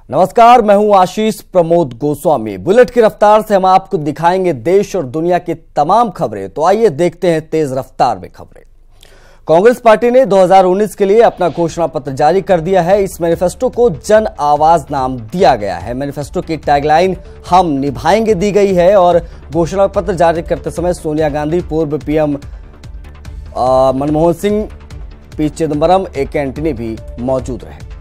नमस्कार, मैं हूं आशीष प्रमोद गोस्वामी। बुलेट की रफ्तार से हम आपको दिखाएंगे देश और दुनिया की तमाम खबरें। तो आइए देखते हैं तेज रफ्तार में खबरें। कांग्रेस पार्टी ने 2019 के लिए अपना घोषणा पत्र जारी कर दिया है। इस मैनिफेस्टो को जन आवाज नाम दिया गया है। मैनिफेस्टो की टैगलाइन हम निभाएंगे दी गई है और घोषणा पत्र जारी करते समय सोनिया गांधी, पूर्व PM Manmohan Singh, P Chidambaram, A K. Antony भी मौजूद रहे।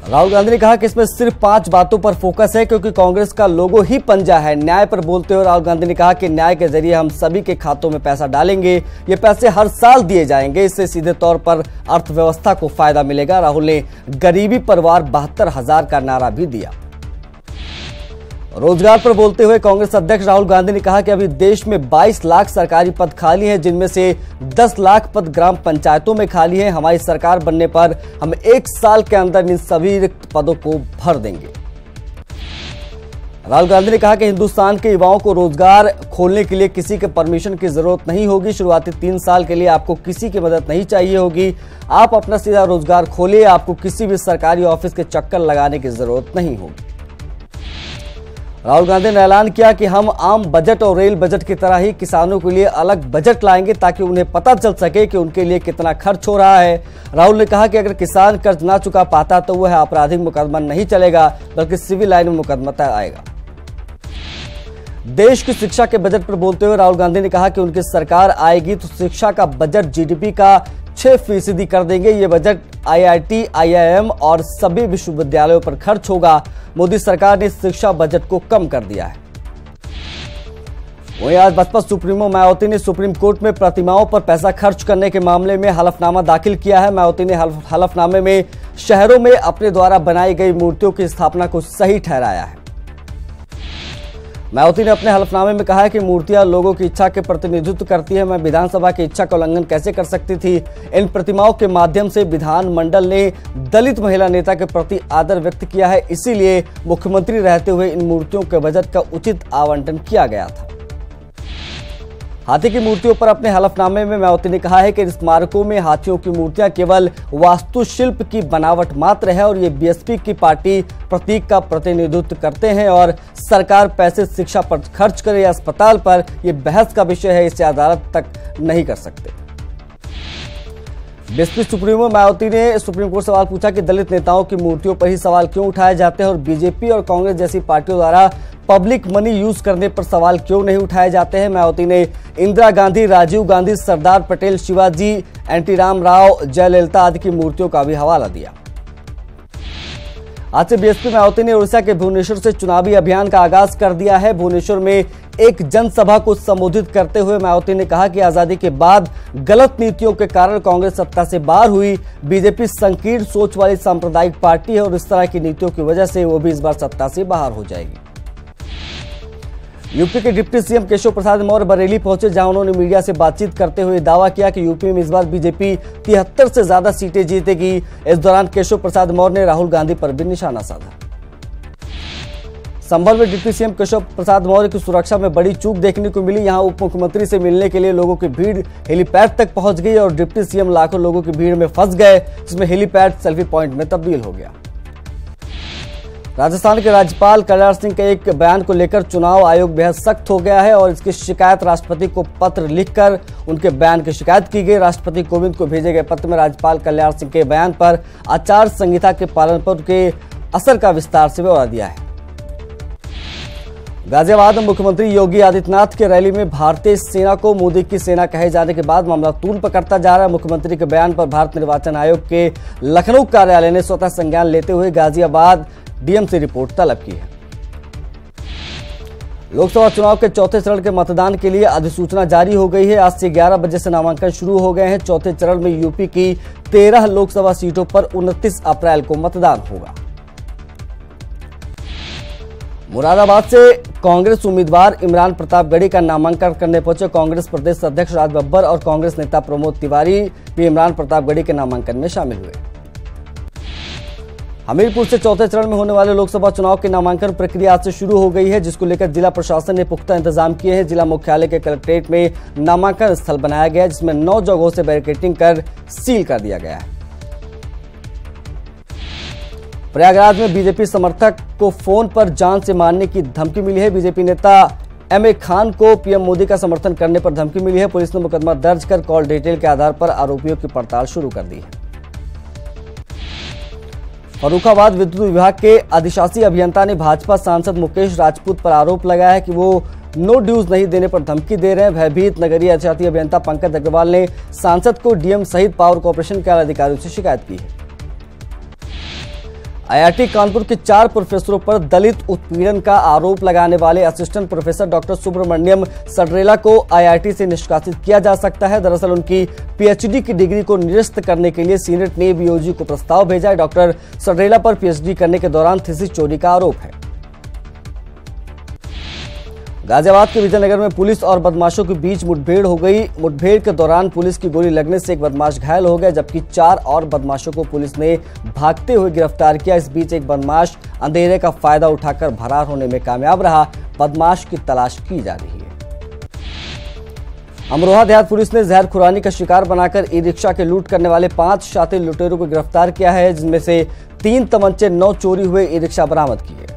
राहुल गांधी ने कहा कि इसमें सिर्फ 5 बातों पर फोकस है क्योंकि कांग्रेस का लोगो ही पंजा है। न्याय पर बोलते हुए राहुल गांधी ने कहा कि न्याय के जरिए हम सभी के खातों में पैसा डालेंगे। ये पैसे हर साल दिए जाएंगे, इससे सीधे तौर पर अर्थव्यवस्था को फायदा मिलेगा। राहुल ने गरीबी पर वार 72,000 का नारा भी दिया। रोजगार पर बोलते हुए कांग्रेस अध्यक्ष राहुल गांधी ने कहा कि अभी देश में 22 लाख सरकारी पद खाली हैं, जिनमें से 10 लाख पद ग्राम पंचायतों में खाली हैं। हमारी सरकार बनने पर हम 1 साल के अंदर इन सभी रिक्त पदों को भर देंगे। राहुल गांधी ने कहा कि हिंदुस्तान के युवाओं को रोजगार खोलने के लिए किसी के परमिशन की जरूरत नहीं होगी। शुरुआती 3 साल के लिए आपको किसी की मदद नहीं चाहिए होगी। आप अपना सीधा रोजगार खोलिए, आपको किसी भी सरकारी ऑफिस के चक्कर लगाने की जरूरत नहीं होगी। राहुल गांधी ने ऐलान किया कि हम आम बजट और रेल बजट की तरह ही किसानों के लिए अलग बजट लाएंगे ताकि उन्हें पता चल सके कि उनके लिए कितना खर्च हो रहा है। राहुल ने कहा कि अगर किसान कर्ज ना चुका पाता तो वह आपराधिक मुकदमा नहीं चलेगा बल्कि सिविल लाइन में मुकदमा आएगा। देश की शिक्षा के बजट पर बोलते हुए राहुल गांधी ने कहा कि उनकी सरकार आएगी तो शिक्षा का बजट जीडीपी का 6% कर देंगे। ये बजट आईआईटी, आईआईएम और सभी विश्वविद्यालयों पर खर्च होगा। मोदी सरकार ने शिक्षा बजट को कम कर दिया है। वहीं आज बसपा सुप्रीमो मायावती ने सुप्रीम कोर्ट में प्रतिमाओं पर पैसा खर्च करने के मामले में हलफनामा दाखिल किया है। मायावती ने हलफनामे में शहरों में अपने द्वारा बनाई गई मूर्तियों की स्थापना को सही ठहराया है। मायावती ने अपने हलफनामे में कहा है कि मूर्तियां लोगों की इच्छा के प्रतिनिधित्व करती है। मैं विधानसभा की इच्छा का उल्लंघन कैसे कर सकती थी। इन प्रतिमाओं के माध्यम से विधानमंडल ने दलित महिला नेता के प्रति आदर व्यक्त किया है, इसीलिए मुख्यमंत्री रहते हुए इन मूर्तियों के बजट का उचित आवंटन किया गया था। हाथी की मूर्तियों पर अपने हलफनामे में मायावती ने कहा है कि स्मारकों में हाथियों की मूर्तियां केवल वास्तुशिल्प की बनावट मात्र है और ये बीएसपी की पार्टी प्रतीक का प्रतिनिधित्व करते हैं और सरकार पैसे शिक्षा पर खर्च करे या अस्पताल पर, यह बहस का विषय है, इसे अदालत तक नहीं कर सकते। बीएसपी सुप्रीमो मायावती ने सुप्रीम कोर्ट से सवाल पूछा कि दलित नेताओं की मूर्तियों पर ही सवाल क्यों उठाए जाते हैं और बीजेपी और कांग्रेस जैसी पार्टियों द्वारा पब्लिक मनी यूज करने पर सवाल क्यों नहीं उठाए जाते हैं। मायावती ने इंदिरा गांधी, राजीव गांधी, सरदार पटेल, शिवाजी, एनटी रामाराव, जयललिता आदि की मूर्तियों का भी हवाला दिया। आज से बीएसपी मायावती ने उड़ीसा के भुवनेश्वर से चुनावी अभियान का आगाज कर दिया है। भुवनेश्वर में एक जनसभा को संबोधित करते हुए मायावती ने कहा कि आजादी के बाद गलत नीतियों के कारण कांग्रेस सत्ता से बाहर हुई। बीजेपी संकीर्ण सोच वाली सांप्रदायिक पार्टी है और इस तरह की नीतियों की वजह से वो भी इस बार सत्ता से बाहर हो जाएगी। यूपी के डिप्टी सीएम केशव प्रसाद मौर्य बरेली पहुंचे, जहां उन्होंने मीडिया से बातचीत करते हुए दावा किया कि यूपी में इस बार बीजेपी 73 से ज्यादा सीटें जीतेगी। इस दौरान केशव प्रसाद मौर्य ने राहुल गांधी पर भी निशाना साधा। संभल में डिप्टी सीएम केशव प्रसाद मौर्य की सुरक्षा में बड़ी चूक देखने को मिली। यहां उप मुख्यमंत्री से मिलने के लिए लोगों की भीड़ हेलीपैड तक पहुंच गई और डिप्टी सीएम लाखों लोगों की भीड़ में फंस गए, जिसमें हेलीपैड सेल्फी पॉइंट में तब्दील हो गया। राजस्थान के राज्यपाल कल्याण सिंह के एक बयान को लेकर चुनाव आयोग बेहद सख्त हो गया है और इसकी शिकायत राष्ट्रपति को पत्र लिखकर उनके बयान की शिकायत की गई। राष्ट्रपति कोविंद को भेजे गए पत्र में राज्यपाल कल्याण सिंह के बयान पर आचार संहिता के पालन पर उनके असर का विस्तार से ब्यौरा दिया है। गाजियाबाद में मुख्यमंत्री योगी आदित्यनाथ की रैली में भारतीय सेना को मोदी की सेना कहे जाने के बाद मामला तूल पकड़ता जा रहा है। मुख्यमंत्री के बयान पर भारत निर्वाचन आयोग के लखनऊ कार्यालय ने स्वतः संज्ञान लेते हुए गाजियाबाद डीएम से रिपोर्ट तलब की है। लोकसभा चुनाव के चौथे चरण के मतदान के लिए अधिसूचना जारी हो गई है। आज से 11 बजे से नामांकन शुरू हो गए हैं। चौथे चरण में यूपी की 13 लोकसभा सीटों पर 29 अप्रैल को मतदान होगा। मुरादाबाद से कांग्रेस उम्मीदवार इमरान प्रतापगढ़ी का नामांकन करने पहुंचे कांग्रेस प्रदेश अध्यक्ष राज बब्बर और कांग्रेस नेता प्रमोद तिवारी भी इमरान प्रतापगढ़ी के नामांकन में शामिल हुए। हमीरपुर से चौथे चरण में होने वाले लोकसभा चुनाव की नामांकन प्रक्रिया आज से शुरू हो गई है, जिसको लेकर जिला प्रशासन ने पुख्ता इंतजाम किए हैं। जिला मुख्यालय के कलेक्ट्रेट में नामांकन स्थल बनाया गया है, जिसमें 9 जगहों से बैरिकेडिंग कर सील कर दिया गया है। प्रयागराज में बीजेपी समर्थक को फोन पर जान से मारने की धमकी मिली है। बीजेपी नेता एमए खान को पीएम मोदी का समर्थन करने पर धमकी मिली है। पुलिस ने मुकदमा दर्ज कर कॉल डिटेल के आधार पर आरोपियों की पड़ताल शुरू कर दी है। फर्रुखाबाद विद्युत विभाग के अधिशासी अभियंता ने भाजपा सांसद मुकेश राजपूत पर आरोप लगाया है कि वो नो ड्यूज नहीं देने पर धमकी दे रहे हैं। भयभीत नगरीय अधिशासी अभियंता पंकज अग्रवाल ने सांसद को डीएम सहित पावर कॉर्पोरेशन के अधिकारियों से शिकायत की है। आईआईटी कानपुर के 4 प्रोफेसरों पर दलित उत्पीड़न का आरोप लगाने वाले असिस्टेंट प्रोफेसर डॉक्टर सुब्रमण्यम सडरेला को आईआईटी से निष्कासित किया जा सकता है। दरअसल उनकी पीएचडी की डिग्री को निरस्त करने के लिए सीनेट ने बीओजी को प्रस्ताव भेजा है। डॉक्टर सडरेला पर पीएचडी करने के दौरान थीसिस चोरी का आरोप है। गाजियाबाद के विजयनगर में पुलिस और बदमाशों के बीच मुठभेड़ हो गई। मुठभेड़ के दौरान पुलिस की गोली लगने से एक बदमाश घायल हो गया, जबकि 4 और बदमाशों को पुलिस ने भागते हुए गिरफ्तार किया। इस बीच एक बदमाश अंधेरे का फायदा उठाकर फरार होने में कामयाब रहा। बदमाश की तलाश की जा रही है। अमरोहा देहात पुलिस ने जहर खुरानी का शिकार बनाकर ई रिक्शा के लूट करने वाले 5 शातिर लुटेरों को गिरफ्तार किया है, जिनमें से 3 तमंचे 9 चोरी हुए ई रिक्शा बरामद किए।